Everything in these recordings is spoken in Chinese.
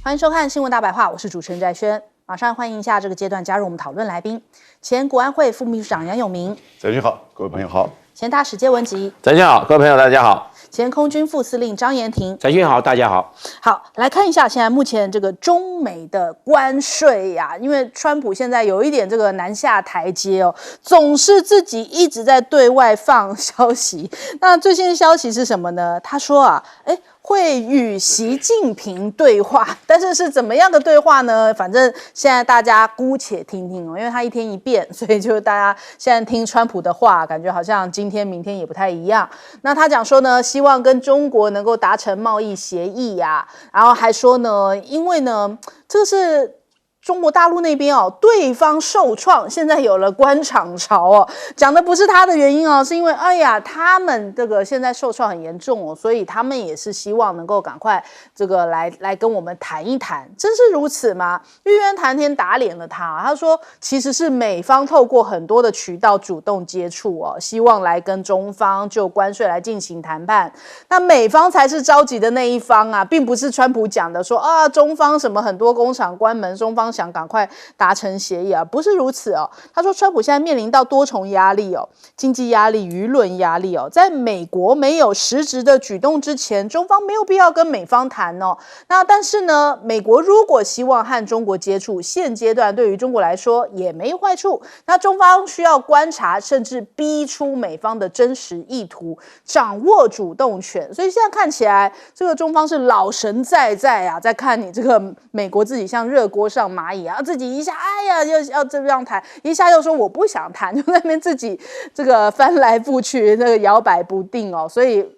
欢迎收看《新闻大白话》，我是主持人翟轩。马上欢迎一下这个阶段加入我们讨论来宾，前国安会副秘书长杨永明。翟轩好，各位朋友好。前大使谢文吉。翟轩好，各位朋友大家好。前空军副司令张延廷。翟轩好，大家好。好，来看一下现在目前这个中美的关税呀，因为川普现在有一点这个难下台阶哦，总是自己一直在对外放消息。那最新的消息是什么呢？他说啊，会与习近平对话，但是是怎么样的对话呢？反正现在大家姑且听听哦，因为他一天一变，所以就大家现在听川普的话，感觉好像今天明天也不太一样。那他讲说呢，希望跟中国能够达成贸易协议呀，然后还说呢，因为呢，这个是中国大陆那边哦，对方受创，现在有了官场潮哦，讲的不是他的原因哦，是因为他们这个现在受创很严重哦，所以他们也是希望能够赶快这个来跟我们谈一谈，真是如此吗？玉渊谈天打脸了他说其实是美方透过很多的渠道主动接触哦，希望来跟中方就关税来进行谈判，那美方才是着急的那一方啊，并不是川普讲的说中方什么很多工厂关门，中方想赶快达成协议啊，不是如此哦。他说，川普现在面临到多重压力哦，经济压力、舆论压力哦，在美国没有实质的举动之前，中方没有必要跟美方谈哦。那但是呢，美国如果希望和中国接触，现阶段对于中国来说也没坏处。那中方需要观察，甚至逼出美方的真实意图，掌握主动权。所以现在看起来，这个中方是老神在啊，在看你这个美国自己像热锅上蚂蚁啊，自己一下要这样谈，一下又说我不想谈，就在那边自己这个翻来覆去，那个摇摆不定哦。所以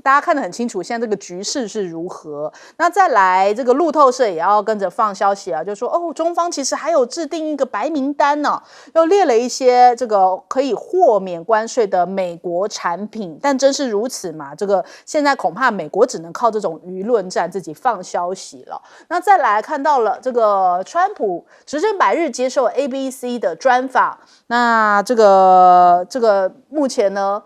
大家看得很清楚，现在这个局势是如何。那再来，这个路透社也要跟着放消息啊，就说中方其实还有制定一个白名单呢，又列了一些这个可以豁免关税的美国产品。但真是如此嘛？这个现在恐怕美国只能靠这种舆论战自己放消息了。那再来看到了这个川普执政100日接受 ABC 的专访，那这个目前呢？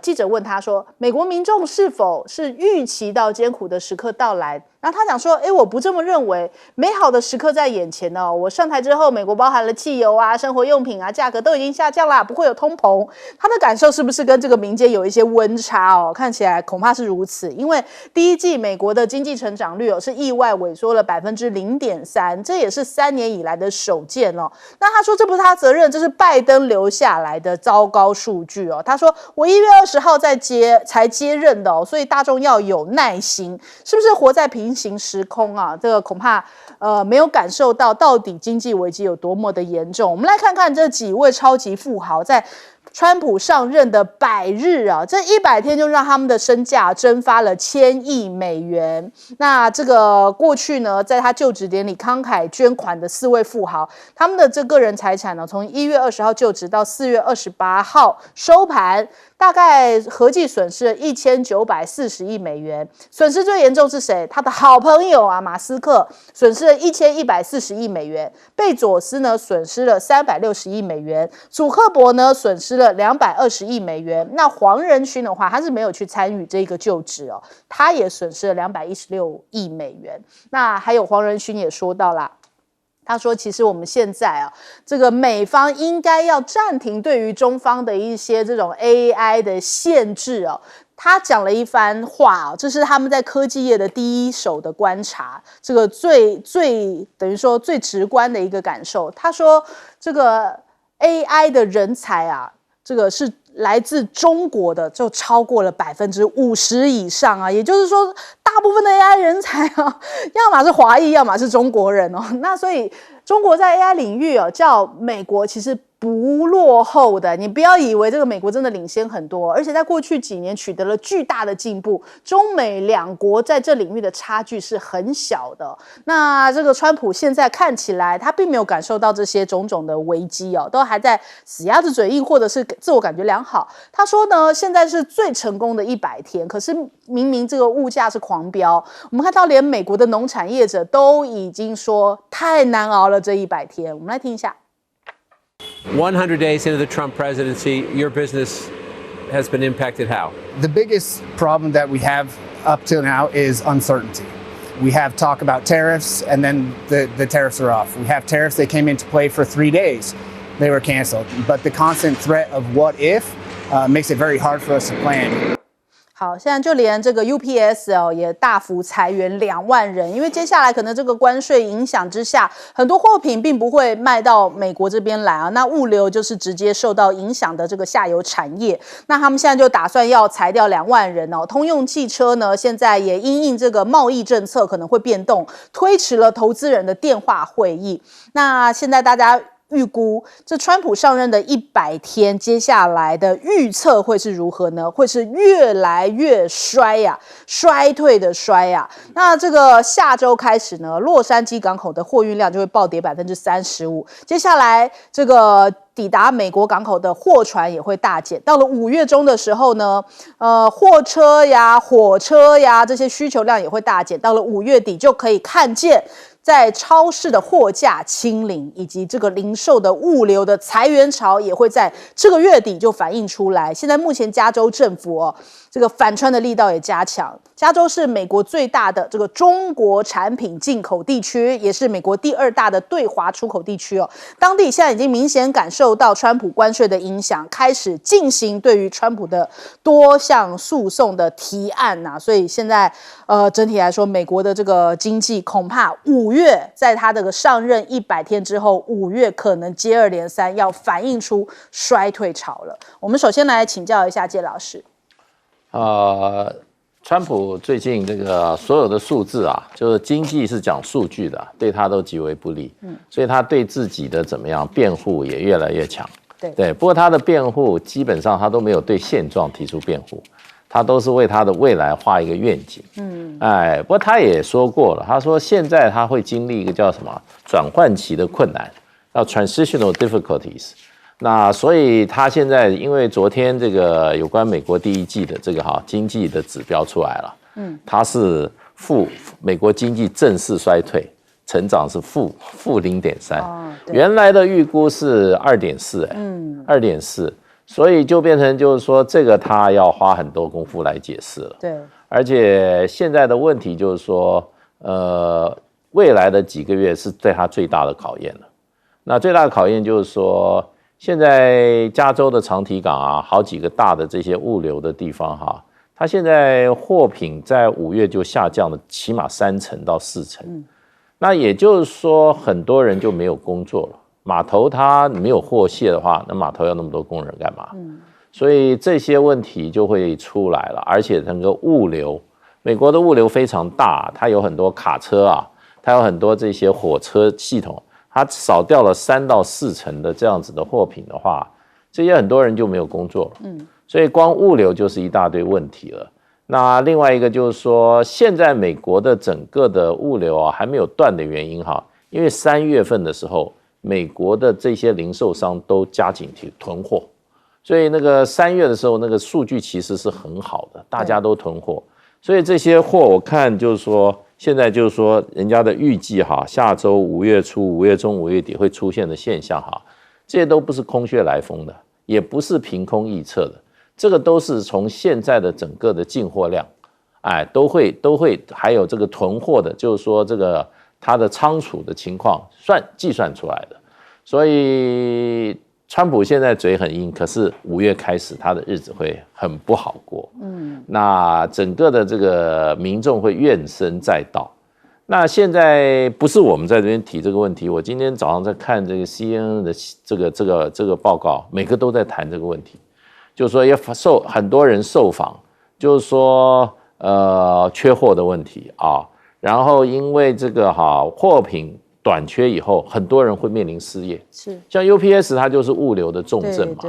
记者问他说，美国民众是否是预期到艰苦的时刻到来？然后他讲说，我不这么认为，美好的时刻在眼前哦。我上台之后，美国包含了汽油啊、生活用品啊，价格都已经下降啦，不会有通膨。他的感受是不是跟这个民间有一些温差哦？看起来恐怕是如此，因为第一季美国的经济成长率是意外萎缩了0.3%，这也是3年以来的首见哦。那他说这不是他责任，这是拜登留下来的糟糕数据哦。他说我1月20号才接任的哦，所以大众要有耐心，是不是活在平行时空啊？这个恐怕没有感受到底经济危机有多么的严重。我们来看看这几位超级富豪在川普上任的100日啊，这100天就让他们的身价蒸发了1000亿美元。那这个过去呢，在他就职典礼慷慨捐款的4位富豪，他们的这个人财产呢，从1月20号就职到4月28号收盘，大概合计损失了1940亿美元。损失最严重是谁？他的好朋友啊，马斯克损失了1140亿美元，贝佐斯呢损失了360亿美元，祖克伯呢损失了220亿美元。那黄仁勋的话，他是没有去参与这个就职哦，他也损失了216亿美元。那还有黄仁勋也说到啦，他说其实我们现在这个美方应该要暂停对于中方的一些这种 AI 的限制哦。他讲了一番话这是他们在科技业的第一手的观察，这个最等于说最直观的一个感受。他说这个 AI 的人才这个是来自中国的就超过了50%以上啊，也就是说大部分的 AI 人才要么是华裔，要么是中国人哦。那所以中国在 AI 领域较美国其实不落后的，你不要以为这个美国真的领先很多，而且在过去几年取得了巨大的进步，中美两国在这领域的差距是很小的。那这个川普现在看起来他并没有感受到这些种种的危机都还在死鸭子嘴硬，或者是自我感觉良好。他说呢，现在是最成功的100天，可是明明这个物价是狂飙，我们看到连美国的农产业者都已经说太难熬了这100天。我们来听一下。100 days into the Trump presidency, your business has been impacted how? The biggest problem that we have up till now is uncertainty. We have talk about tariffs, and then the tariffs are off. We have tariffs that came into play for 3 days. They were canceled. But the constant threat of what if makes it very hard for us to plan. 好，现在就连这个 UPS 哦也大幅裁员2万人，因为接下来可能这个关税影响之下，很多货品并不会卖到美国这边来啊，那物流就是直接受到影响的这个下游产业。那他们现在就打算要裁掉2万人哦。通用汽车呢，现在也因应这个贸易政策可能会变动，推迟了投资人的电话会议。那现在大家预估这川普上任的100天，接下来的预测会是如何呢？会是越来越衰呀，衰退的衰呀。那这个下周开始呢，洛杉矶港口的货运量就会暴跌35%。接下来这个抵达美国港口的货船也会大减。到了5月中的时候呢，货车呀、火车呀这些需求量也会大减。到了5月底就可以看见，在超市的货架清零，以及这个零售的物流的裁员潮也会在这个月底就反映出来。现在目前加州政府这个反川的力道也加强。加州是美国最大的这个中国产品进口地区，也是美国第2大的对华出口地区哦。当地现在已经明显感受到川普关税的影响，开始进行对于川普的多项诉讼的提案呐。所以现在整体来说，美国的这个经济恐怕5月在他这个上任100天之后，5月可能接二连三要反映出衰退潮了。我们首先来请教一下介老师。川普最近这个所有的数字啊，就是经济是讲数据的，对他都极为不利。所以他对自己的怎么样辩护也越来越强。对，不过他的辩护基本上他都没有对现状提出辩护，他都是为他的未来画一个愿景。不过他也说过了，他说现在他会经历一个叫什么转换期的困难，叫 transitional difficulties。那所以他现在因为昨天这个有关美国第1季的这个经济的指标出来了，它是美国经济正式衰退，成长是负 0.3，原来的预估是 2.4， 2.4，所以就变成就是说这个他要花很多功夫来解释了。对，而且现在的问题就是说，未来的几个月是对他最大的考验了。那最大的考验就是说，现在加州的长堤港啊，好几个大的这些物流的地方它现在货品在5月就下降了起码3成到4成。那也就是说，很多人就没有工作了。码头它没有货卸的话，那码头要那么多工人干嘛？所以这些问题就会出来了。而且整个物流，美国的物流非常大，它有很多卡车啊，它有很多这些火车系统。它少掉了3到4成的这样子的货品的话，这些很多人就没有工作了。所以光物流就是一大堆问题了。那另外一个就是说，现在美国的整个的物流还没有断的原因因为3月份的时候，美国的这些零售商都加紧囤货，所以那个3月的时候，那个数据其实是很好的，大家都囤货。所以这些货我看就是说，现在就是说，人家的预计下周5月初、5月中、5月底会出现的现象这些都不是空穴来风的，也不是凭空臆测的，这个都是从现在的整个的进货量，都会还有这个囤货的，就是说这个它的仓储的情况计算出来的。所以川普现在嘴很硬，可是5月开始他的日子会很不好过。那整个的这个民众会怨声载道。那现在不是我们在这边提这个问题，我今天早上在看这个 CNN 的这个报告，每个都在谈这个问题，就是说很多人受访，就是说缺货的问题然后因为这个货品短缺以后，很多人会面临失业。是，像 UPS 它就是物流的重镇嘛，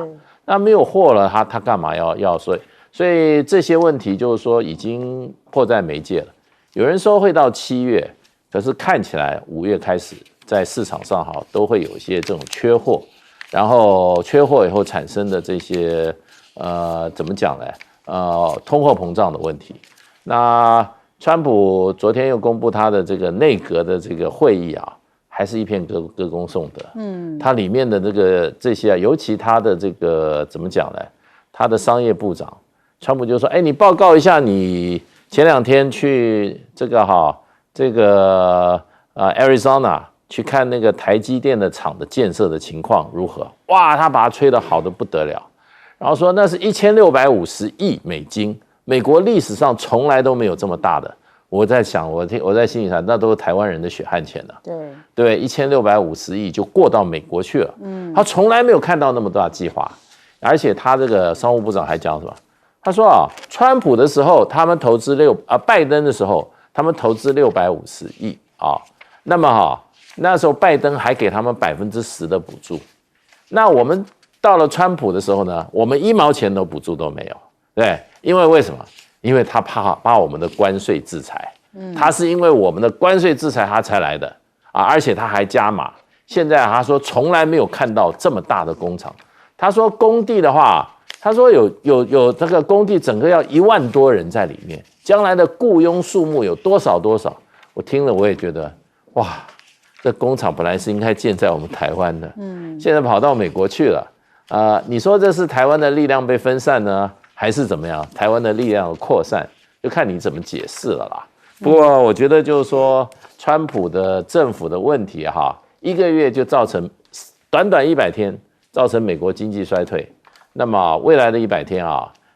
那没有货了，它干嘛要所以这些问题就是说已经迫在眉睫了。有人说会到7月，可是看起来5月开始在市场上都会有一些这种缺货，然后缺货以后产生的这些怎么讲呢？通货膨胀的问题。那川普昨天又公布他的这个内阁的这个会议还是一片歌功颂德。它里面的这些尤其他的这个怎么讲呢？他的商业部长川普就说：“你报告一下你前2天去这个这个Arizona 去看那个台积电的厂的建设的情况如何？哇，他把它吹得好得不得了，然后说那是1650亿美金，美国历史上从来都没有这么大的。我在想，我在心里想，那都是台湾人的血汗钱了。对，1650亿就过到美国去了。他从来没有看到那么大计划，而且他这个商务部长还讲什么？他说啊，川普的时候他们投资拜登的时候他们投资650亿啊，那么那时候拜登还给他们10%的补助，那我们到了川普的时候呢，我们1毛钱的补助都没有，对，因为为什么？因为他怕我们的关税制裁，他是因为我们的关税制裁他才来的啊，而且他还加码。现在他说从来没有看到这么大的工厂，他说工地的话，他说有这个工地整个要1万多人在里面，将来的雇佣数目有多少？我听了我也觉得哇，这工厂本来是应该建在我们台湾的，现在跑到美国去了，你说这是台湾的力量被分散呢？还是怎么样？台湾的力量的扩散，就看你怎么解释了啦。不过我觉得就是说，川普的政府的问题1个月就造成短100天造成美国经济衰退。那么未来的100天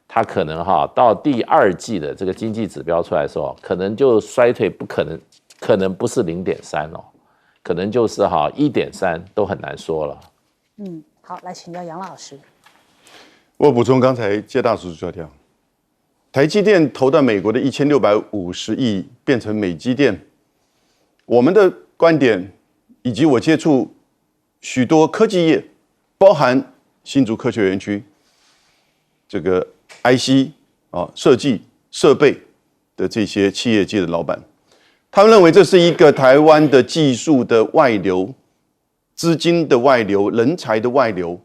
它可能到第2季的这个经济指标出来的时候，可能就衰退，可能不是0.3哦，可能就是1.3都很难说了。好，来请教杨老师。我补充刚才谢大叔说的，台积电投到美国的1650亿变成美积电，我们的观点以及我接触许多科技业，包含新竹科学园区这个 IC 设计设备的这些企业界的老板，他们认为这是一个台湾的技术的外流、资金的外流、人才的外流。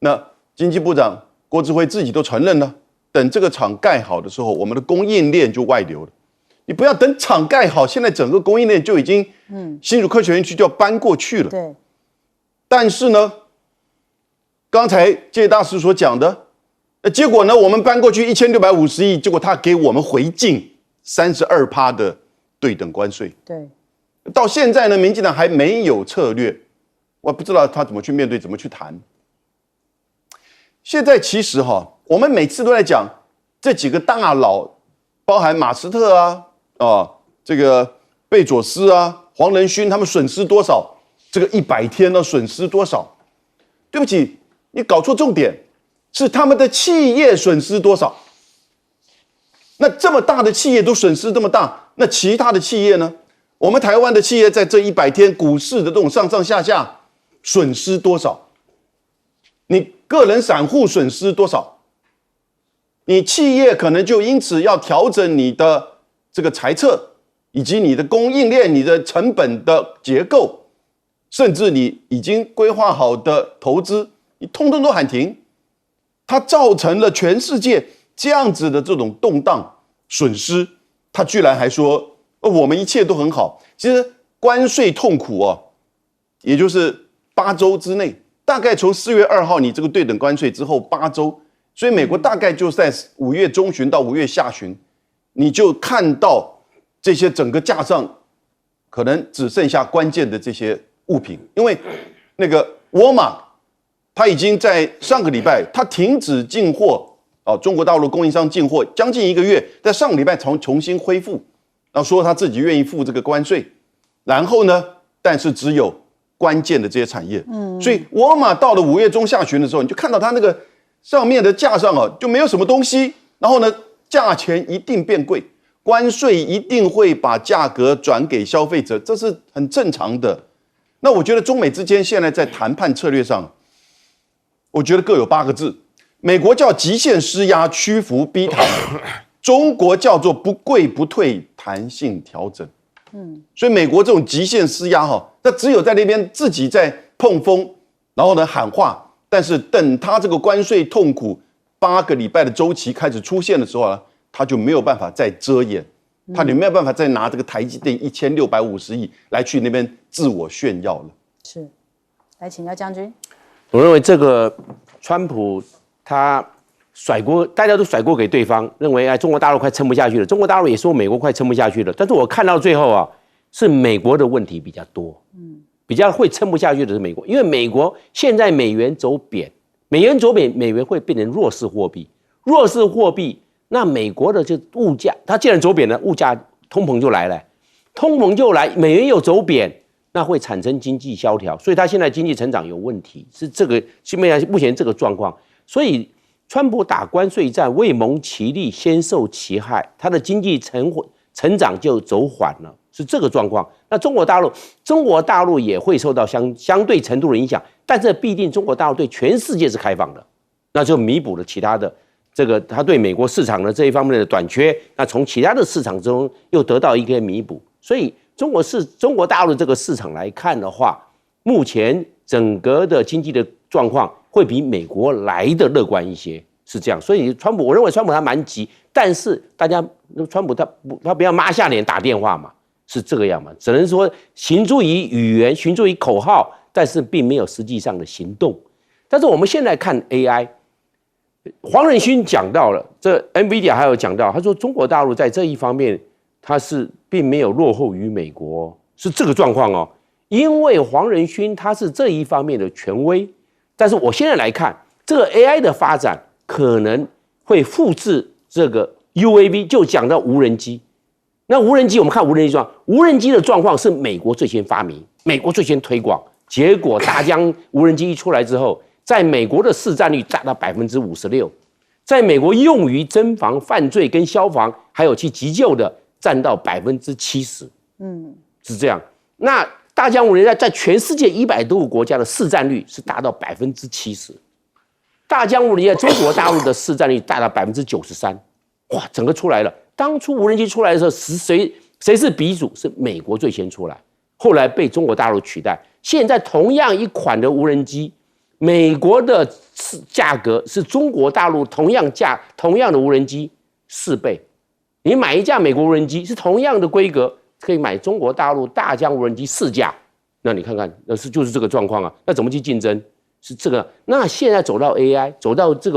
那经济部长郭志辉自己都承认了，等这个厂盖好的时候，我们的供应链就外流了。你不要等厂盖好，现在整个供应链就已经，新竹科学园区就要搬过去了。对。但是呢，刚才介大师所讲的，结果呢，我们搬过去1650亿，结果他给我们回敬32%的对等关税。对。到现在呢，民进党还没有策略，我不知道他怎么去面对，怎么去谈。现在其实我们每次都在讲这几个大佬，包含马斯特这个贝佐斯黄仁勋，他们损失多少？这个100天呢损失多少？对不起，你搞错重点，是他们的企业损失多少？那这么大的企业都损失这么大，那其他的企业呢？我们台湾的企业在这100天股市的这种上上下下损失多少？你个人散户损失多少？你企业可能就因此要调整你的这个财策，以及你的供应链、你的成本的结构，甚至你已经规划好的投资，你通通都喊停。它造成了全世界这样子的这种动荡损失，他居然还说我们一切都很好。其实关税痛苦也就是8周之内。大概从4月2号你这个对等关税之后8周，所以美国大概就在5月中旬到5月下旬，你就看到这些整个架上可能只剩下关键的这些物品，因为那个沃尔玛它已经在上个礼拜它停止进货中国大陆供应商进货将近1个月，在上个礼拜重新恢复，然后说他自己愿意付这个关税，然后呢，但是只有关键的这些产业，所以沃尔玛到了5月中下旬的时候，你就看到它那个上面的架上就没有什么东西，然后呢，价钱一定变贵，关税一定会把价格转给消费者，这是很正常的。那我觉得中美之间现在在谈判策略上，我觉得各有8个字，美国叫极限施压、屈服逼谈，中国叫做不跪不退、弹性调整。所以美国这种极限施压那只有在那边自己在碰风，然后呢喊话，但是等他这个关税痛苦8个礼拜的周期开始出现的时候呢，他就没有办法再遮掩，他就没有办法再拿这个台积电1650亿来去那边自我炫耀了。是，来请教将军。我认为这个川普他甩锅，大家都甩锅给对方，认为中国大陆快撑不下去了。中国大陆也说美国快撑不下去了。但是我看到最后是美国的问题比较多，比较会撑不下去的是美国，因为美国现在美元走贬，美元走贬，美元会变成弱势货币，弱势货币，那美国的就物价，它既然走贬了，物价通膨就来了，通膨就来，美元又走贬，那会产生经济萧条，所以它现在经济成长有问题，是这个目前这个状况，所以川普打关税战，未蒙其利，先受其害，它的经济成长就走缓了。是这个状况，那中国大陆也会受到相对程度的影响，但这必定中国大陆对全世界是开放的，那就弥补了其他的这个它对美国市场的这一方面的短缺，那从其他的市场中又得到一个弥补，所以中国大陆这个市场来看的话，目前整个的经济的状况会比美国来的乐观一些，是这样，所以我认为川普他蛮急，但是川普他不要抹下脸打电话嘛。是这个样嘛？只能说行诸于语言，行诸于口号，但是并没有实际上的行动。但是我们现在看 AI， 黄仁勋讲到了，这 NVIDIA 还有讲到，他说中国大陆在这一方面，它是并没有落后于美国，是这个状况哦。因为黄仁勋他是这一方面的权威，但是我现在来看，这个 AI 的发展可能会复制这个 UAV， 就讲到无人机。那无人机，我们看无人机无人机的状况是美国最先发明，美国最先推广，结果大疆无人机一出来之后，在美国的市占率达到56%，在美国用于侦防犯罪跟消防，还有去急救的占到70%，是这样。那大疆无人机在全世界100多个国家的市占率是达到70%，大疆无人机在中国大陆的市占率达到93%，哇，整个出来了。当初无人机出来的时候，谁是鼻祖？是美国最先出来，后来被中国大陆取代。现在同样一款的无人机，美国的价格是中国大陆同样的无人机4倍。你买一架美国无人机是同样的规格，可以买中国大陆大疆无人机4架。那你看看，就是这个状况啊。那怎么去竞争？是这个。那现在走到 AI， 走到这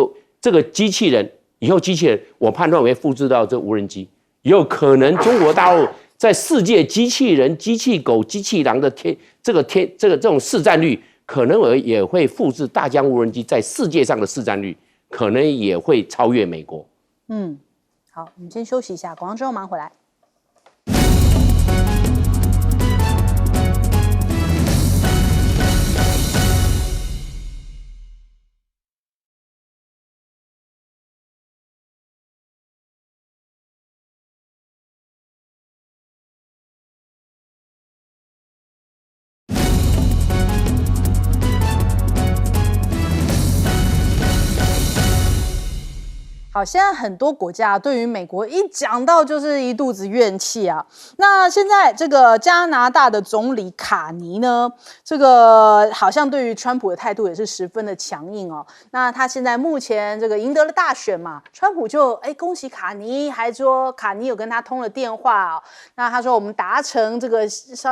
个机器人。以后机器人，我判断为复制到这无人机，也有可能中国大陆在世界机器人、机器狗、机器狼的这种市占率，可能也会复制大疆无人机在世界上的市占率，可能也会超越美国。好，我们先休息一下，广告之后马上回来。好，现在很多国家对于美国一讲到就是一肚子怨气啊。那现在这个加拿大的总理卡尼呢，这个好像对于川普的态度也是十分的强硬哦。那他现在目前这个赢得了大选嘛，川普就恭喜卡尼，还说卡尼有跟他通了电话哦。那他说我们达成这个，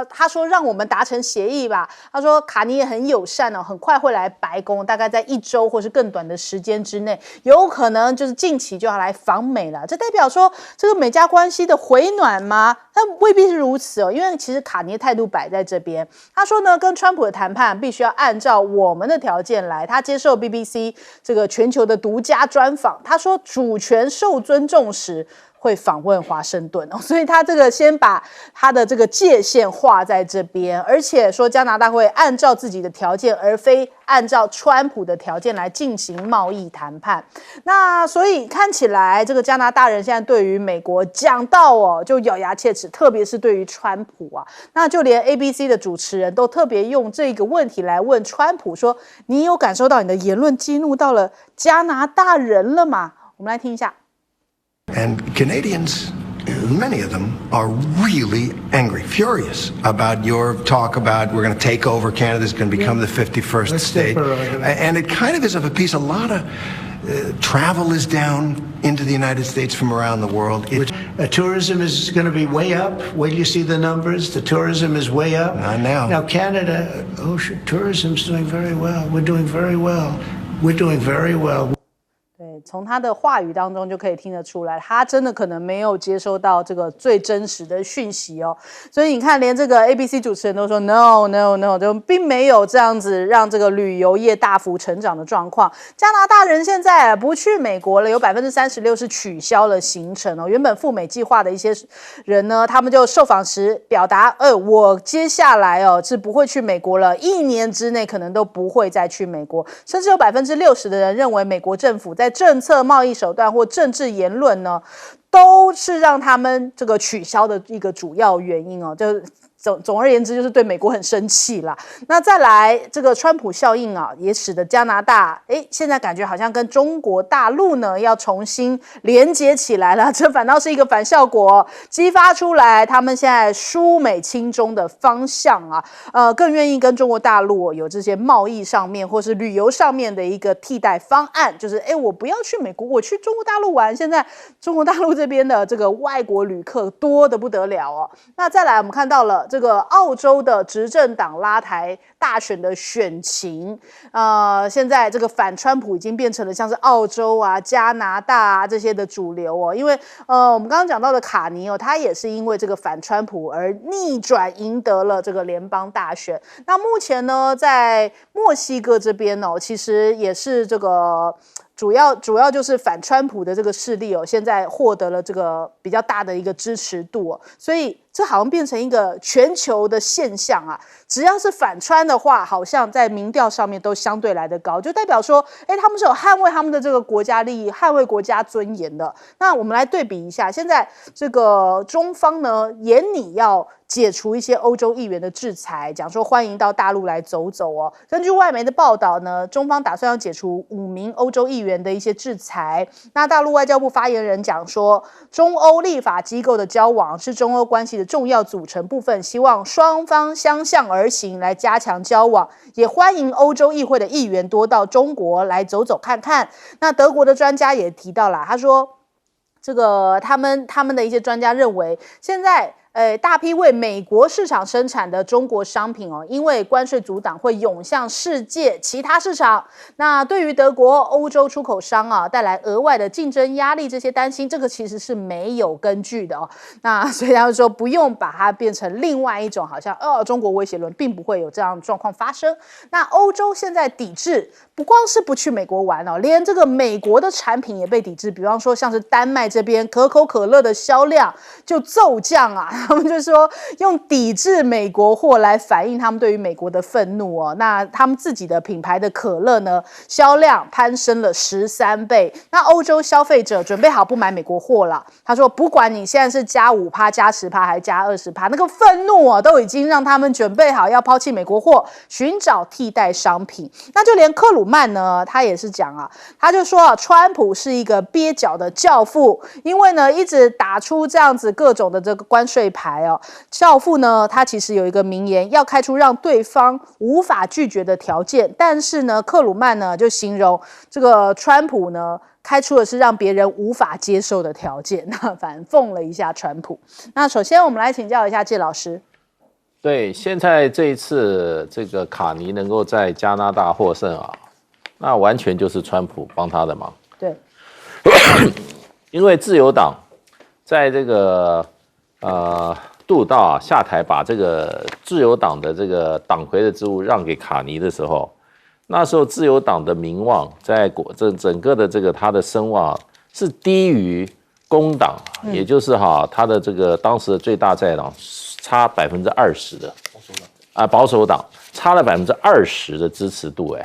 他说让我们达成协议吧。他说卡尼也很友善哦，很快会来白宫，大概在1周或是更短的时间之内，有可能就是近期就要来访美了。这代表说这个美加关系的回暖吗？但未必是如此哦，因为其实卡尼的态度摆在这边。他说呢，跟川普的谈判必须要按照我们的条件来。他接受 BBC 这个全球的独家专访，他说主权受尊重时会访问华盛顿哦，所以他这个先把他的这个界限画在这边，而且说加拿大会按照自己的条件，而非按照川普的条件来进行贸易谈判。那所以看起来这个加拿大人现在对于美国讲到哦就咬牙切齿，特别是对于川普啊，那就连 ABC 的主持人都特别用这个问题来问川普说，你有感受到你的言论激怒到了加拿大人了吗？我们来听一下。And Canadians, many of them, are really angry, furious about your talk about we're going to take over Canada, it's going to become the 51st state. And it kind of is of a piece. A lot of travel is down into the United States from around the world. Tourism is going to be way up. Wait till you see the numbers. The tourism is way up. I know. Now, Canada, tourism's doing very well. We're doing very well. We're doing very well. 从他的话语当中就可以听得出来，他真的可能没有接收到这个最真实的讯息哦。所以你看，连这个 ABC 主持人都说 no， 就并没有这样子让这个旅游业大幅成长的状况。加拿大人现在不去美国了，有36%是取消了行程哦。原本赴美计划的一些人呢，他们就受访时表达，我接下来是不会去美国了，1年之内可能都不会再去美国，甚至有60%的人认为美国政府在政策、贸易手段或政治言论呢，都是让他们这个取消的一个主要原因哦。就总而言之，就是对美国很生气啦。那再来这个川普效应啊，也使得加拿大现在感觉好像跟中国大陆呢要重新连接起来了，这反倒是一个反效果，激发出来他们现在疏美亲中的方向啊，更愿意跟中国大陆有这些贸易上面或是旅游上面的一个替代方案，就是我不要去美国，我去中国大陆玩。现在中国大陆这边的这个外国旅客多得不得了哦。那再来我们看到了这个澳洲的执政党拉台大选的选情，现在这个反川普已经变成了像是澳洲啊、加拿大啊这些的主流哦。因为我们刚刚讲到的卡尼他也是因为这个反川普而逆转赢得了这个联邦大选。那目前呢，在墨西哥这边其实也是这个。主要就是反川普的这个势力现在获得了这个比较大的一个支持度所以这好像变成一个全球的现象啊。只要是反川的话，好像在民调上面都相对来得高，就代表说，他们是有捍卫他们的这个国家利益、捍卫国家尊严的。那我们来对比一下，现在这个中方呢，严拟要解除一些欧洲议员的制裁，讲说欢迎到大陆来走走哦。根据外媒的报道呢，中方打算要解除5名欧洲议员的一些制裁。那大陆外交部发言人讲说，中欧立法机构的交往是中欧关系的重要组成部分，希望双方相向而行来加强交往，也欢迎欧洲议会的议员多到中国来走走看看。那德国的专家也提到了，他说这个他们的一些专家认为，现在大批为美国市场生产的中国商品因为关税阻挡会涌向世界其他市场。那对于德国、欧洲出口商带来额外的竞争压力，这些担心这个其实是没有根据的那所以他们说不用把它变成另外一种好像中国威胁论，并不会有这样的状况发生。那欧洲现在抵制不光是不去美国玩连这个美国的产品也被抵制，比方说像是丹麦这边可口可乐的销量就骤降他们就说用抵制美国货来反映他们对于美国的愤怒那他们自己的品牌的可乐呢，销量攀升了13倍。那欧洲消费者准备好不买美国货了，他说不管你现在是加5%、加10%还是加20%，那个愤怒都已经让他们准备好要抛弃美国货，寻找替代商品。那就连克鲁曼呢，他也是讲他就说川普是一个蹩脚的教父，因为呢一直打出这样子各种的这个关税牌教父呢，他其实有一个名言，要开出让对方无法拒绝的条件。但是呢，克鲁曼呢就形容这个川普呢，开出的是让别人无法接受的条件，反讽了一下川普。那首先我们来请教一下介老师。对，现在这一次这个卡尼能够在加拿大获胜那完全就是川普帮他的忙。对，因为自由党在这个杜道下台，把这个自由党的这个党魁的职务让给卡尼的时候，那时候自由党的民望在整个的这个他的声望是低于工党，也就是他的这个当时的最大在野党差20%的保守党差了20%的支持度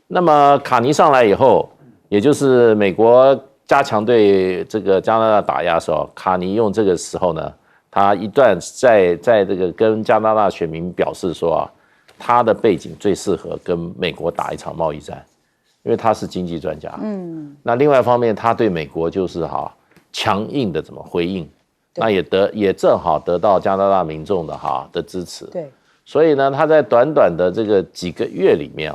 那么卡尼上来以后，也就是美国加强对这个加拿大打压的时候，卡尼用这个时候呢，他一段在这个跟加拿大选民表示说他的背景最适合跟美国打一场贸易战，因为他是经济专家。那另外一方面，他对美国就是强硬的怎么回应，那也正好得到加拿大民众的支持。对，所以呢，他在短短的这个几个月里面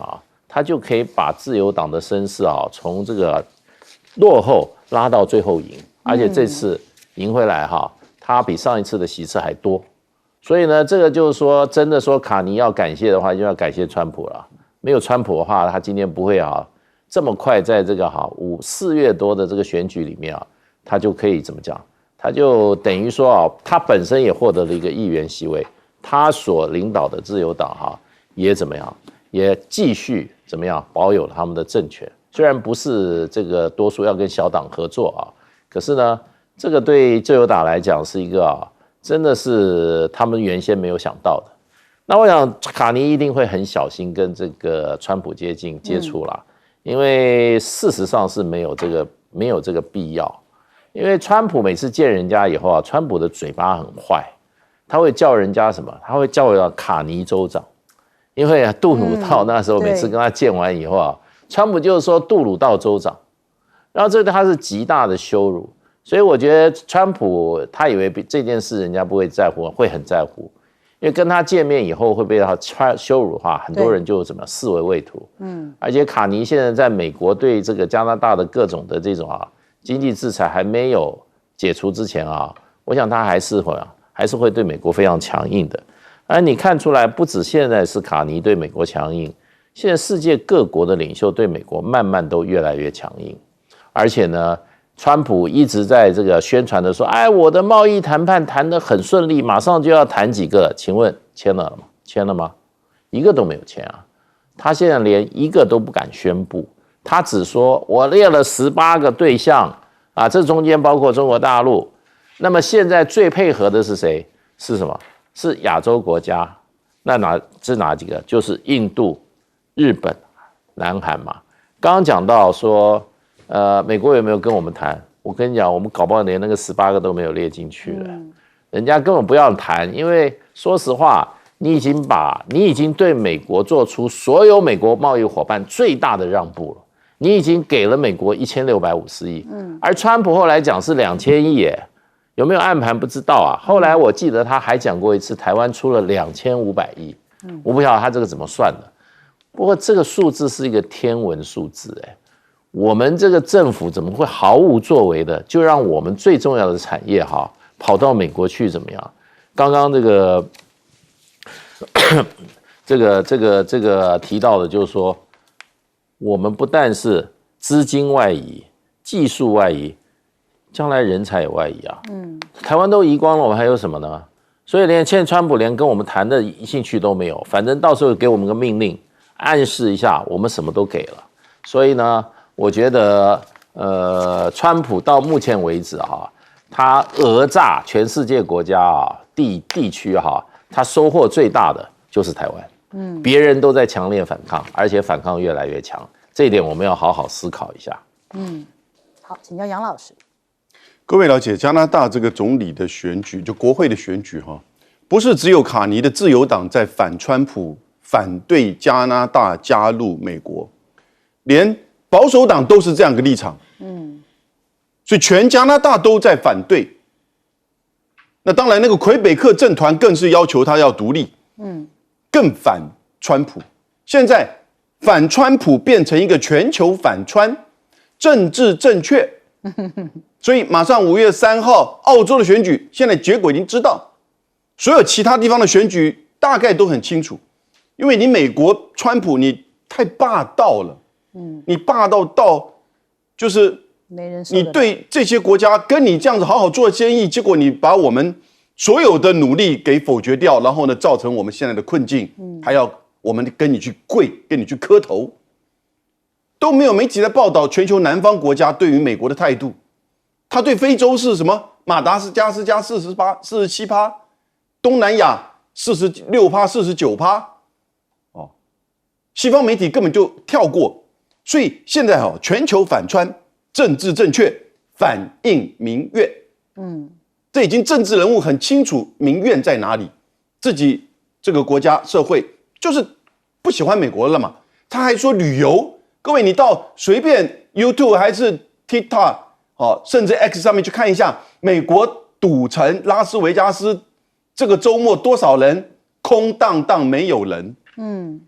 他就可以把自由党的声势从这个落后拉到最后赢，而且这次赢回来他比上一次的席次还多。所以呢，这个就是说，真的说卡尼要感谢的话，就要感谢川普了。没有川普的话，他今天不会这么快在这个4月多的这个选举里面啊，他就可以怎么讲？他就等于说啊，他本身也获得了一个议员席位，他所领导的自由党也怎么样？也继续怎么样保有了他们的政权？虽然不是这个多数要跟小党合作啊，可是呢，这个对自由党来讲是一个真的是他们原先没有想到的。那我想卡尼一定会很小心跟这个川普接触啦，因为事实上是没有这个必要。因为川普每次见人家以后川普的嘴巴很坏，他会叫人家什么？他会叫人家卡尼州长，因为杜鲁道那时候每次跟他见完以后川普就是说杜鲁道州长，然后这对他是极大的羞辱。所以我觉得川普他以为这件事人家不会在乎，会很在乎。因为跟他见面以后会被他羞辱的话，很多人就怎么视为畏途。而且卡尼现在在美国对这个加拿大的各种的这种经济制裁还没有解除之前我想他还是会对美国非常强硬的。而你看出来，不止现在是卡尼对美国强硬，现在世界各国的领袖对美国慢慢都越来越强硬。而且呢，川普一直在这个宣传的说，我的贸易谈判谈得很顺利，马上就要谈几个，请问签了吗？签了吗？一个都没有签啊！他现在连一个都不敢宣布，他只说我列了18个对象这中间包括中国大陆。那么现在最配合的是谁？是什么？是亚洲国家。那是哪几个？就是印度、日本、南韩嘛。刚刚讲到说。美国有没有跟我们谈？我跟你讲，我们搞不好连那个18个都没有列进去了。人家根本不要谈，因为说实话，你已经对美国做出所有美国贸易伙伴最大的让步了。你已经给了美国1650亿，而川普后来讲是2000亿耶，有没有暗盘不知道后来我记得他还讲过一次，台湾出了2500亿，我不晓得他这个怎么算的。不过这个数字是一个天文数字我们这个政府怎么会毫无作为的，就让我们最重要的产业跑到美国去怎么样？刚刚这个提到的就是说，我们不但是资金外移、技术外移，将来人才也外移台湾都移光了，我们还有什么呢？所以现在川普连跟我们谈的兴趣都没有，反正到时候给我们个命令，暗示一下，我们什么都给了。所以呢，我觉得川普到目前为止他讹诈全世界国家地区他收获最大的就是台湾。别人都在强烈反抗，而且反抗越来越强，这一点我们要好好思考一下。好，请教杨老师。各位了解加拿大这个总理的选举，就国会的选举不是只有卡尼的自由党在反川普，反对加拿大加入美国，连保守党都是这样一个立场。所以全加拿大都在反对。那当然，那个魁北克政团更是要求他要独立。更反川普。现在反川普变成一个全球反川，政治正确。所以马上5月3号澳洲的选举，现在结果已经知道，所有其他地方的选举大概都很清楚。因为你美国川普你太霸道了，你霸道到就是你对这些国家跟你这样子好好做生意，结果你把我们所有的努力给否决掉，然后呢，造成我们现在的困境，还要我们跟你去跪，跟你去磕头，都没有媒体在报道全球南方国家对于美国的态度。他对非洲是什么？马达加斯加47%，东南亚46%、49%，西方媒体根本就跳过。所以现在全球反川，政治正确，反映民怨。这已经政治人物很清楚民怨在哪里，自己这个国家社会就是不喜欢美国了嘛。他还说旅游，各位你到随便 YouTube 还是 TikTok 甚至 X 上面去看一下，美国赌城拉斯维加斯这个周末多少人？空荡荡没有人。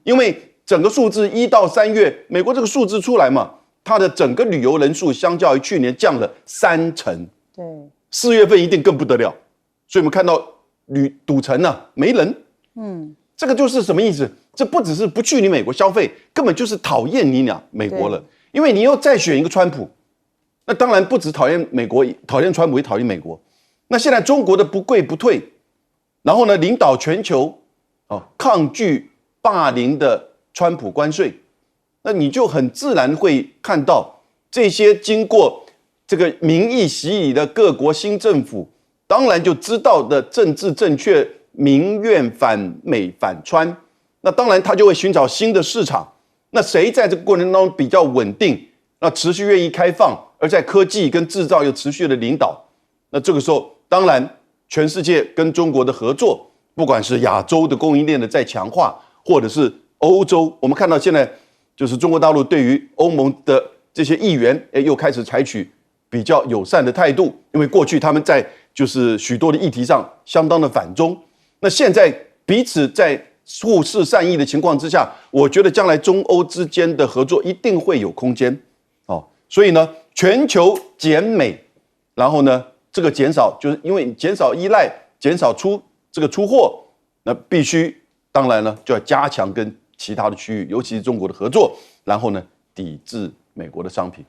因为整个数字1到3月，美国这个数字出来嘛，它的整个旅游人数相较于去年降了30%。对。4月份一定更不得了，所以我们看到赌城没人，这个就是什么意思？这不只是不去你美国消费，根本就是讨厌你俩美国了，因为你又再选一个川普，那当然不只讨厌美国，讨厌川普也讨厌美国。那现在中国的不跪不退，然后呢，领导全球抗拒霸凌的川普关税，那你就很自然会看到这些经过这个民意洗礼的各国新政府，当然就知道的政治正确，民怨反美反川，那当然他就会寻找新的市场。那谁在这个过程当中比较稳定，那持续愿意开放，而在科技跟制造又持续的领导，那这个时候当然全世界跟中国的合作，不管是亚洲的供应链的再强化，或者是欧洲，我们看到现在就是中国大陆对于欧盟的这些议员，又开始采取比较友善的态度，因为过去他们在就是许多的议题上相当的反中，那现在彼此在互视善意的情况之下，我觉得将来中欧之间的合作一定会有空间。所以呢，全球减美，然后呢，这个减少就是因为减少依赖，减少这个出货，那必须当然呢就要加强跟其他的区域，尤其是中国的合作，然后呢抵制美国的商品。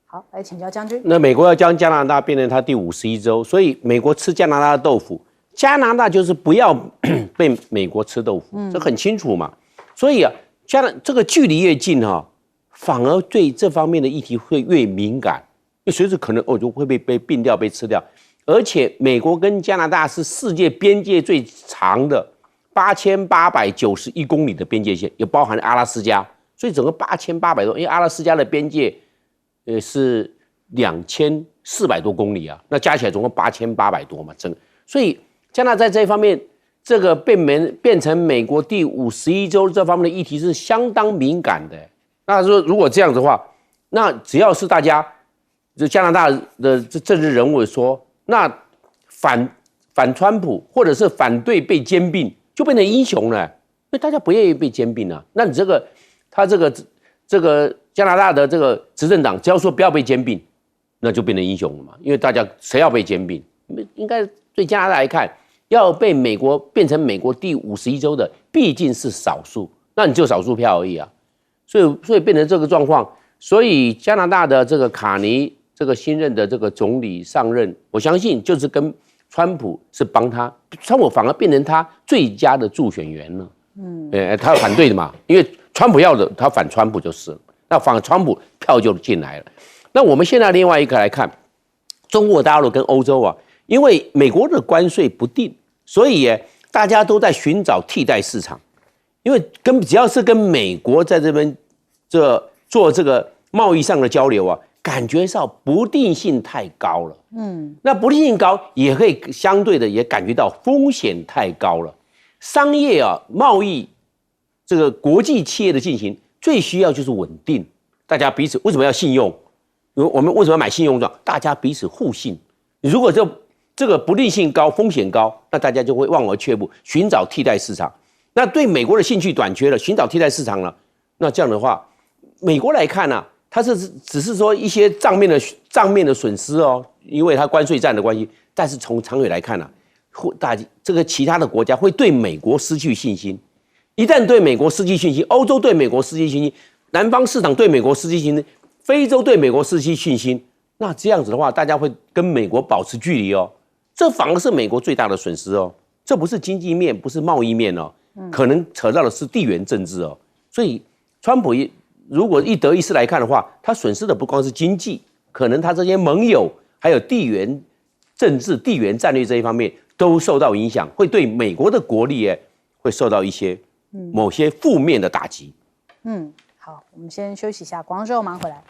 好，来请教将军。那美国要将加拿大变成它第51州，所以美国吃加拿大的豆腐，加拿大就是不要被美国吃豆腐，这很清楚嘛。所以啊，这个距离越近反而对这方面的议题会越敏感，因为随时可能就会被并掉、被吃掉。而且美国跟加拿大是世界边界最长的8891公里的边界线，也包含阿拉斯加，所以整个8800多，因为阿拉斯加的边界是2400多公里啊，那加起来总共8800多嘛，所以加拿大在这一方面，这个变成美国第51州这方面的议题是相当敏感的。那如果这样子的话，那只要是大家这加拿大的政治人物说，那反川普或者是反对被兼并，就变成英雄了，因为大家不愿意被兼并啊。那你他这个加拿大的这个执政党只要说不要被兼并，那就变成英雄了嘛。因为大家谁要被兼并，应该对加拿大来看，要被美国变成美国第51州的毕竟是少数，那你就少数票而已啊。所以变成这个状况，所以加拿大的这个卡尼这个新任的这个总理上任，我相信就是跟川普是帮他，川普反而变成他最佳的助选员了。他反对的嘛，因为川普要的他反川普就是了，那反川普票就进来了。那我们现在另外一个来看，中国大陆跟欧洲啊，因为美国的关税不定，所以大家都在寻找替代市场。因为只要是跟美国在这边做这个贸易上的交流啊，感觉上不定性太高了。那不定性高，也可以相对的也感觉到风险太高了。商业贸易这个国际企业的进行，最需要就是稳定，大家彼此为什么要信用？我们为什么要买信用账？大家彼此互信。如果这个不定性高、风险高，那大家就会望而却步，寻找替代市场。那对美国的兴趣短缺了，寻找替代市场了，那这样的话，美国来看呢，它只是说一些账面的损失因为它关税战的关系，但是从长远来看呢，这个其他的国家会对美国失去信心。一旦对美国失去信心，欧洲对美国失去信心，南方市场对美国失去信心，非洲对美国失去信心，那这样子的话，大家会跟美国保持距离这反而是美国最大的损失这不是经济面，不是贸易面可能扯到的是地缘政治所以川普如果一得一失来看的话，他损失的不光是经济，可能他这些盟友还有地缘政治、地缘战略这一方面都受到影响，会对美国的国力会受到一些某些负面的打击。好，我们先休息一下，广告之后马上回来。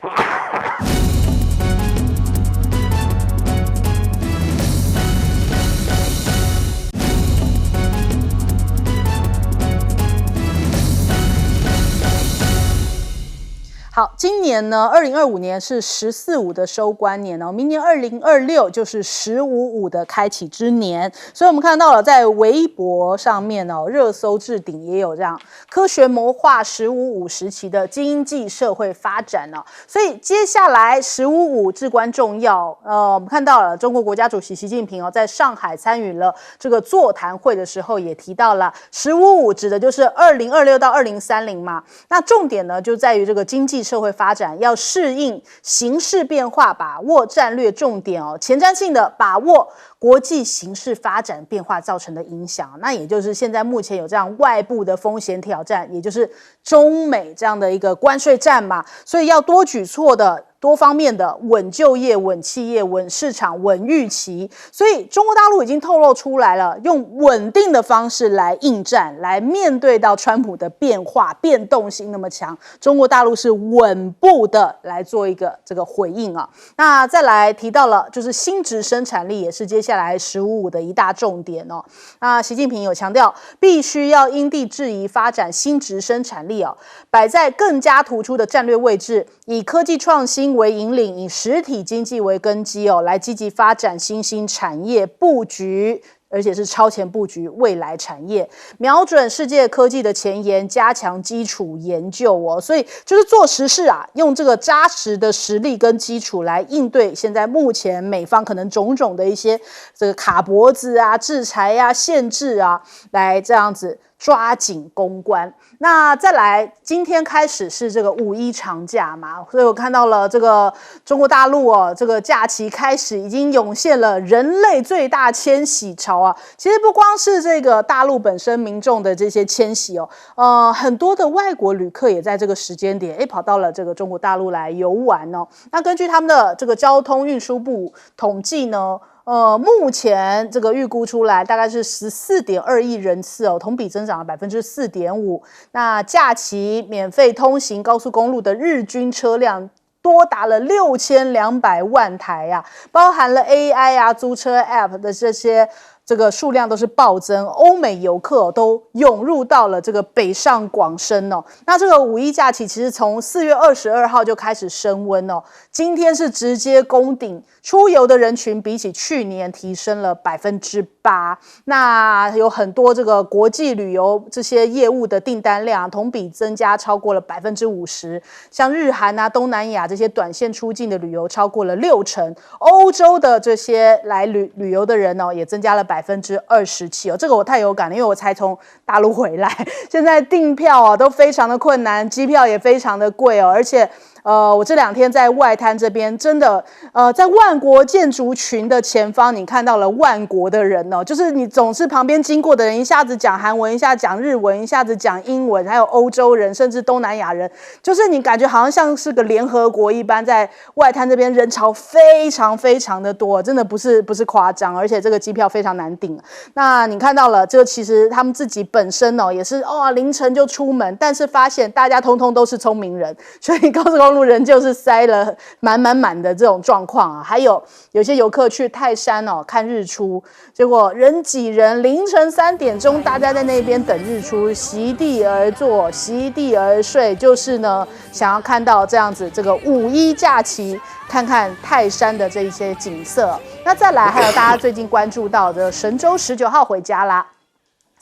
好，今年呢，2025年是14.5的收官年明年2026就是15.5的开启之年，所以我们看到了在微博上面热搜置顶也有这样科学谋划15.5时期的经济社会发展所以接下来15.5至关重要。我们看到了中国国家主席习近平在上海参与了这个座谈会的时候，也提到了15.5指的就是2026到2030嘛。那重点呢就在于这个经济社会发展，要适应形势变化，把握战略重点哦，前瞻性的把握国际形势发展变化造成的影响。那也就是现在目前有这样外部的风险挑战，也就是中美这样的一个关税战嘛，所以要多举措的。多方面的稳就业、稳企业、稳市场、稳预期，所以中国大陆已经透露出来了，用稳定的方式来应战，来面对到川普的变化、变动性那么强，中国大陆是稳步的来做一个这个回应啊。那再来提到了，就是新质生产力也是接下来15的一大重点哦。那习近平有强调，必须要因地制宜发展新质生产力哦，摆在更加突出的战略位置，以科技创新为引领，以实体经济为根基哦，来积极发展新兴产业布局，而且是超前布局未来产业，瞄准世界科技的前沿，加强基础研究哦。所以就是做实事啊，用这个扎实的实力跟基础来应对现在目前美方可能种种的一些这个卡脖子啊、制裁啊、限制啊，来这样子。抓紧攻关。那再来，今天开始是这个5一长假嘛，所以我看到了这个中国大陆哦，这个假期开始已经涌现了人类最大迁徙潮啊。其实不光是这个大陆本身民众的这些迁徙哦，很多的外国旅客也在这个时间点跑到了这个中国大陆来游玩哦。那根据他们的这个交通运输部统计呢。目前这个预估出来大概是14.2亿人次哦，同比增长了4.5%。那假期免费通行高速公路的日均车辆多达了6200万台啊，包含了 AI 啊、租车 App 的这个数量都是暴增，欧美游客都涌入到了这个北上广深哦。那这个5一假期其实从4月22号就开始升温哦，今天是直接攻顶，出游的人群比起去年提升了8%。那有很多这个国际旅游这些业务的订单量同比增加超过了50%，像日韩啊、东南亚这些短线出境的旅游超过了60%，欧洲的这些来旅游的人也增加了27%哦，这个我太有感了，因为我才从大陆回来，现在订票都非常的困难，机票也非常的贵哦，而且我这2天在外滩这边，真的在万国建筑群的前方，你看到了万国的人哦，就是你总是旁边经过的人，一下子讲韩文，一下讲日文，一下子讲英文，还有欧洲人，甚至东南亚人，就是你感觉好像是个联合国一般，在外滩这边人潮非常非常的多，真的不是夸张，而且这个机票非常难订。那你看到了，这个其实他们自己本身也是凌晨就出门，但是发现大家通通都是聪明人，所以高速公路人就是塞了满的这种状况啊。还有些游客去泰山看日出，结果人挤人，凌晨3点钟大家在那边等日出，席地而坐，席地而睡，就是呢想要看到这样子这个5一假期，看看泰山的这一些景色。那再来还有大家最近关注到的神舟19号回家啦。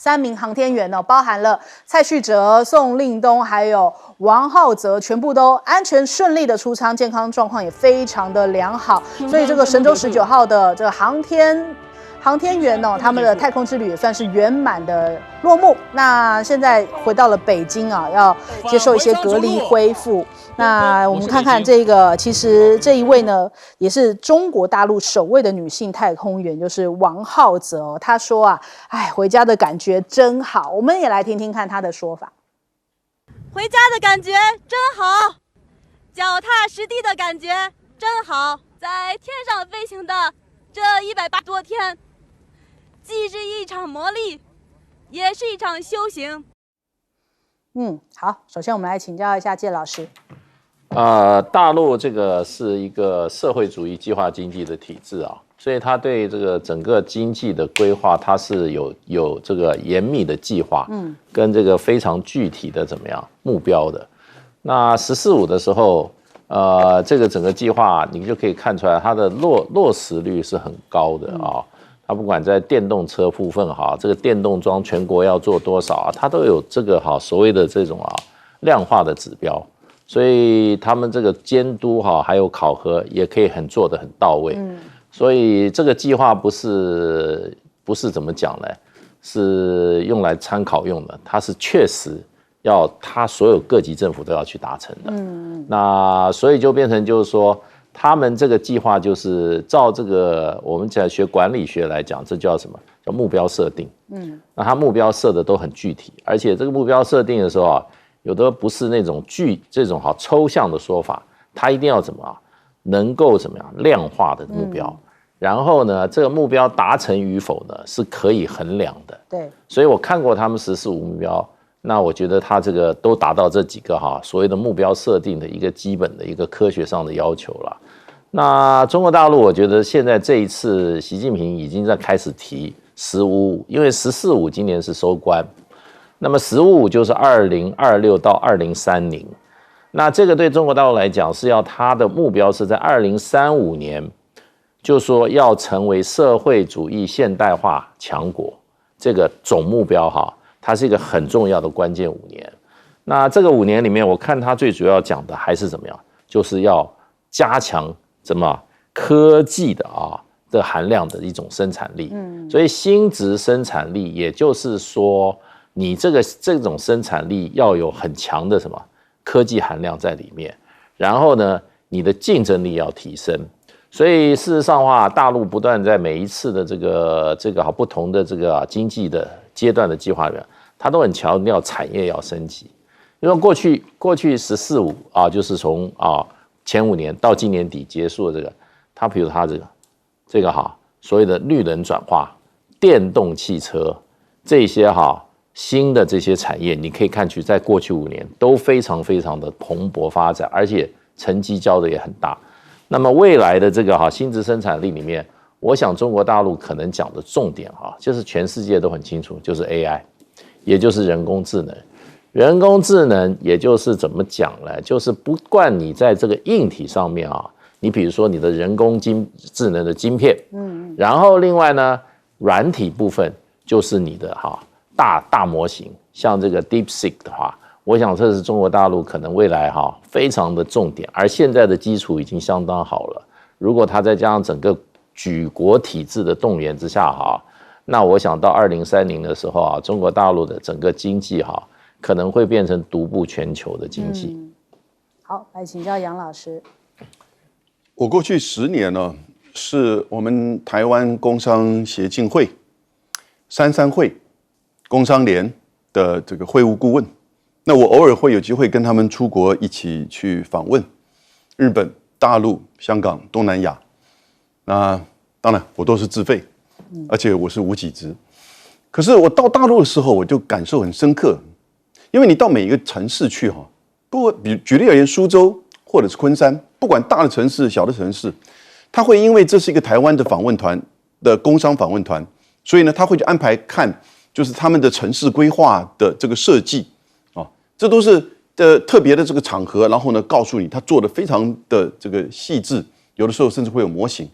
3名航天员包含了蔡旭哲、宋令东还有王浩泽，全部都安全顺利的出舱，健康状况也非常的良好。所以这个神舟19号的这个航天员他们的太空之旅也算是圆满的落幕。那现在回到了北京啊，要接受一些隔离恢复。那我们看看这个，其实这一位呢，也是中国大陆首位的女性太空员，就是王浩泽。她说啊，回家的感觉真好。我们也来听听看她的说法。回家的感觉真好，脚踏实地的感觉真好，在天上飞行的这180多天，既是一场磨砺，也是一场修行。好，首先我们来请教一下介老师。大陆这个是一个社会主义计划经济的体制啊，所以它对这个整个经济的规划，它是有这个严密的计划，跟这个非常具体的怎么样目标的。那14.5的时候，这个整个计划你就可以看出来，它的落实率是很高的啊。它不管在电动车部分这个电动桩全国要做多少啊，它都有这个所谓的这种量化的指标。所以他们这个监督还有考核也可以做得很到位，所以这个计划不是怎么讲呢？是用来参考用的，它是确实要他所有各级政府都要去达成的。那所以就变成就是说，他们这个计划就是照这个我们在学管理学来讲，这叫什么？叫目标设定。那他目标设的都很具体，而且这个目标设定的时候啊，有的不是那种这种好抽象的说法，他一定要怎么啊，能够怎么样量化的目标。然后呢，这个目标达成与否呢，是可以衡量的。对，所以我看过他们14五目标，那我觉得他这个都达到这几个所谓的目标设定的一个基本的一个科学上的要求了。那中国大陆，我觉得现在这一次习近平已经在开始提15.5，因为14.5今年是收官，那么15.5就是2026到2030。那这个对中国大陆来讲是要他的目标是在2035年。就是说要成为社会主义现代化强国，这个总目标它是一个很重要的关键5年。那这个5年里面，我看它最主要讲的还是怎么样，就是要加强科技的含量的一种生产力。所以新质生产力，也就是说你这种生产力要有很强的科技含量在里面，然后呢，你的竞争力要提升。所以事实上大陆不断在每一次的这个不同的这个经济的阶段的计划里面，它都很强调产业要升级。因为过去14.5就是从前5年到今年底结束的这个，它比如它这个所谓的绿能转化、电动汽车这些新的这些产业，你可以看去在过去5年都非常非常的蓬勃发展，而且成绩交的也很大。那么未来的这个新质生产力里面，我想中国大陆可能讲的重点就是全世界都很清楚，就是 AI， 也就是人工智能。人工智能也就是怎么讲呢？就是不管你在这个硬体上面你比如说你的人工智能的晶片，然后另外呢，软体部分就是你的大模型，像这个 DeepSeek 的话。我想这是中国大陆可能未来非常的重点，而现在的基础已经相当好了。如果它再加上整个举国体制的动员之下那我想到2030的时候中国大陆的整个经济可能会变成独步全球的经济。好，来请教杨老师。我过去10年呢，是我们台湾工商协进会、33会、工商联的这个会务顾问。那我偶尔会有机会跟他们出国一起去访问日本、大陆、香港、东南亚。那当然我都是自费，而且我是无给职。可是我到大陆的时候，我就感受很深刻，因为你到每一个城市去不举例而言，苏州或者是昆山，不管大的城市、小的城市，他会因为这是一个台湾的访问团的工商访问团，所以呢，他会去安排看就是他们的城市规划的这个设计。这都是特别的这个场合，然后呢，告诉你他做的非常的这个细致，有的时候甚至会有模型。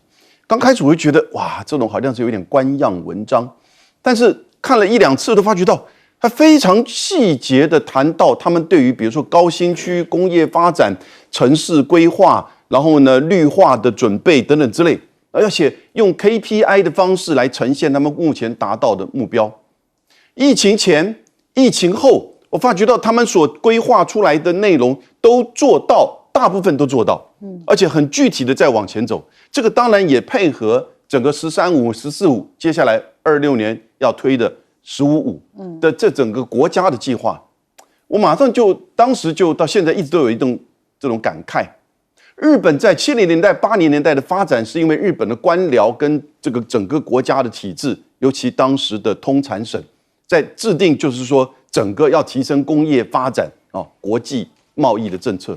刚开始我会觉得哇，这种好像是有点官样文章，但是看了1、2次都发觉到，他非常细节的谈到他们对于比如说高新区、工业发展、城市规划，然后呢绿化的准备等等之类，而且用 KPI 的方式来呈现他们目前达到的目标。疫情前、疫情后。我发觉到他们所规划出来的内容都做到，大部分都做到，而且很具体的在往前走。这个当然也配合整个13.5、14.5，接下来26年要推的15.5的这整个国家的计划。我马上当时就到现在一直都有这种感慨。日本在70年代、80年代的发展，是因为日本的官僚跟这个整个国家的体制，尤其当时的通产省，在制定就是说。整个要提升工业发展国际贸易的政策。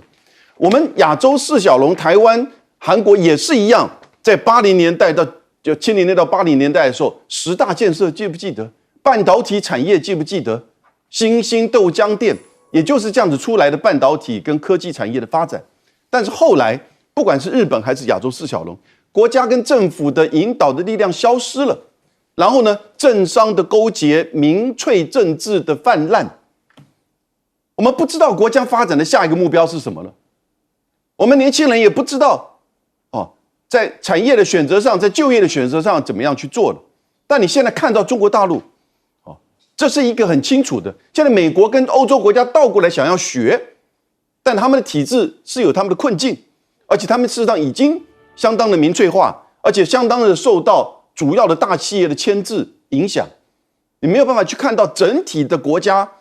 我们亚洲4小龙，台湾、韩国也是一样，在80年代到70年代到80年代的时候，10大建设记不记得？半导体产业记不记得？新兴豆浆店，也就是这样子出来的半导体跟科技产业的发展。但是后来，不管是日本还是亚洲4小龙，国家跟政府的引导的力量消失了。然后呢，政商的勾结、民粹政治的泛滥，我们不知道国家发展的下一个目标是什么了。我们年轻人也不知道在产业的选择上，在就业的选择上怎么样去做了。但你现在看到中国大陆这是一个很清楚的。现在美国跟欧洲国家倒过来想要学，但他们的体制是有他们的困境，而且他们事实上已经相当的民粹化，而且相当的受到主要的大企业的牵制影响。你没有办法去看到整体的国家，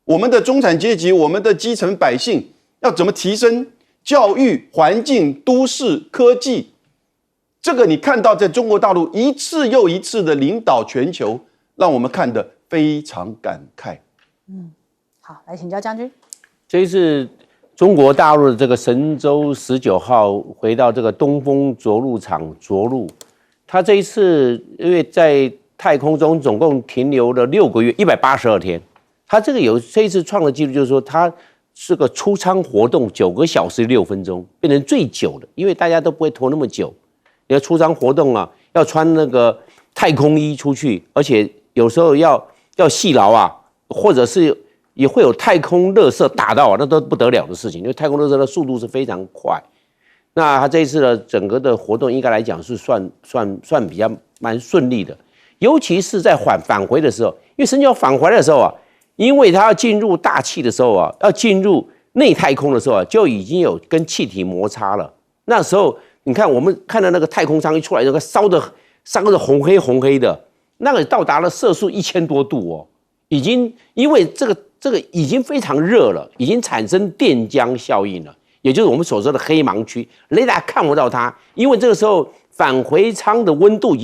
我们的中产阶级，我们的基层百姓要怎么提升教育、环境、都市、科技。这个你看到在中国大陆一次又一次的领导全球，让我们看得非常感慨。好，来请教将军。这一次中国大陆的这个神舟19号回到这个东风着陆场着陆，他这一次因为在太空中总共停留了6个月，182天。他这一次创的纪录，就是说他是个出舱活动9个小时6分钟，变成最久的，因为大家都不会拖那么久。你要出舱活动啊，要穿那个太空衣出去，而且有时候要系牢啊，或者是也会有太空垃圾打到啊，那都不得了的事情，因为太空垃圾的速度是非常快。那他这一次的整个的活动应该来讲是算比较蛮顺利的，尤其是在返回的时候，因为神舟返回的时候啊，因为他要进入大气的时候啊，要进入内太空的时候啊，就已经有跟气体摩擦了。那时候你看我们看到那个太空舱一出来，那个烧的红黑的，那个到达了摄氏1000多度哦，已经因为这个已经非常热了，已经产生电浆效应了，也就是我们所说的黑盲区，雷达看不到它，因为这个时候返回舱的温度已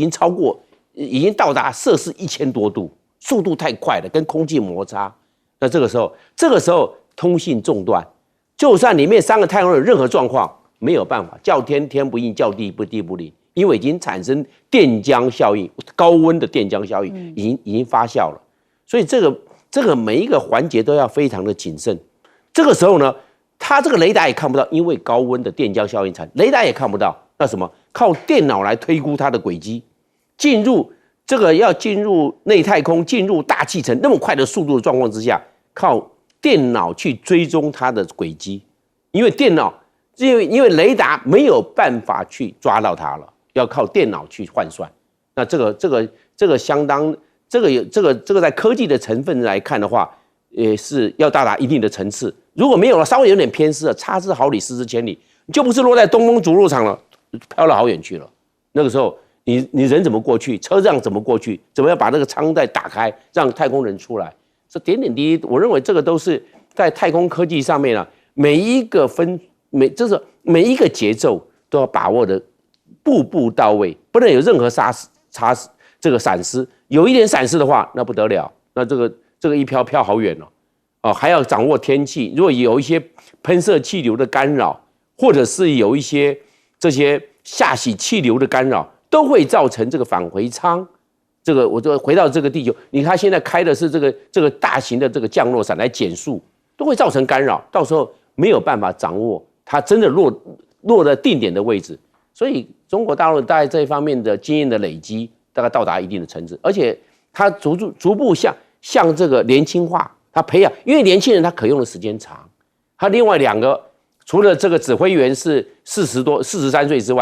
经到达摄氏1000多度，速度太快了，跟空气摩擦。那这个时候通信中断，就算里面3个太空人有任何状况，没有办法，叫天天不应，叫地不灵，因为已经产生电浆效应，高温的电浆效应已经发酵了，所以这个每一个环节都要非常的谨慎。这个时候呢，它这个雷达也看不到，因为高温的电浆效应雷达也看不到，那什么？靠电脑来推估它的轨迹，要进入内太空，进入大气层那么快的速度的状况之下，靠电脑去追踪它的轨迹，因为雷达没有办法去抓到它了，要靠电脑去换算。那这个相当，这个在科技的成分来看的话，也是要到达一定的层次。如果没有了，稍微有点偏失了，差之毫厘，失之千里，你就不是落在东风着陆场了，飘了好远去了。那个时候，你人怎么过去？车辆怎么过去？怎么样把那个舱带打开，让太空人出来？这点点滴滴，我认为这个都是在太空科技上面啊，每一个节奏都要把握的步步到位，不能有任何闪失。有一点闪失的话，那不得了，那这个一飘好远哦，还要掌握天气，如果有一些喷射气流的干扰，或者是有一些这些下洗气流的干扰，都会造成这个返回舱。我就回到这个地球，你看现在开的是这个大型的这个降落伞来减速，都会造成干扰，到时候没有办法掌握它真的落在定点的位置。所以中国大陆在这一方面的经验的累积，大概到达一定的层次，而且它逐步向这个年轻化，它培养，因为年轻人他可用的时间长，他另外2个除了这个指挥员是43岁之外，